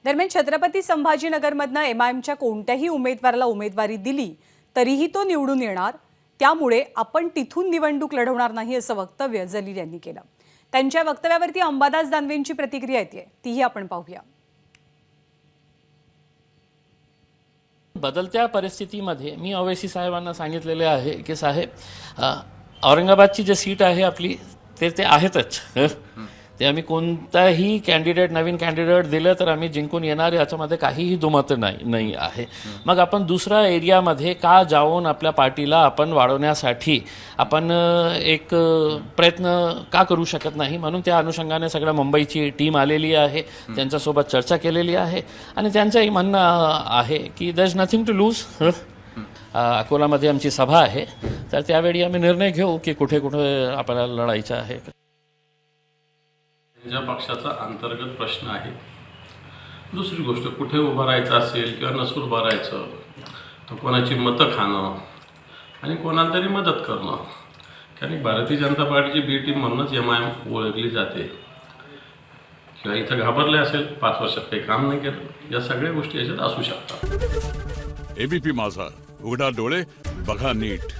दरम्यान छत्रपती संभाजीनगरमधनं एमआयएमच्या कोणत्याही उमेदवाराला उमेदवारी दिली तरीही तो निवडून येणार, त्यामुळे आपण तिथून निवडणूक लढवणार नाही असं वक्तव्य जलील यांनी केलं। त्यांच्या वक्तव्यावरती अंबादास दानवेंची प्रतिक्रिया येते, तीही आपण पाहूया। बदलत्या परिस्थितीमध्ये मी ओवैसी साहेबांना सांगितलेले आहे की साहेब औरंगाबादची जी सीट आहे आपली ते आहेतच, ते आम्ही कोणताही कॅन्डिडेट नवीन कॅन्डिडेट दिलं तर आम्ही जिंकून येणार, याच्यामध्ये काहीही दुमत नाही आहे। मग आपण दुसऱ्या एरियामध्ये का जाऊन आपल्या पार्टीला आपण वाढवण्यासाठी आपण एक प्रयत्न का करू शकत नाही? म्हणून त्या अनुषंगाने सगळ्या मुंबईची टीम आलेली आहे, त्यांच्यासोबत चर्चा केलेली आहे आणि त्यांचंही म्हणणं आहे की there is nothing to lose. अकोलामध्ये आमची सभा आहे, तर त्यावेळी आम्ही निर्णय घेऊ की कुठे कुठे आपल्याला लढायचं आहे। ज्या पक्षाचा अंतर्गत प्रश्न आहे, दुसरी गोष्ट कुठे उभं राहायचं असेल किंवा नसून उभं राहायचं, तर कोणाची मतं खाणं आणि कोणाला तरी मदत करणं, कारण भारतीय जनता पार्टीची बी टीम म्हणूनच एमआयएम ओळखली जाते। किंवा इथं घाबरले असेल, 5 वर्षात काही काम नाही केलं, या सगळ्या गोष्टी याच्यात असू शकतात। एबीपी माझा, उघडा डोळे बघा नीट।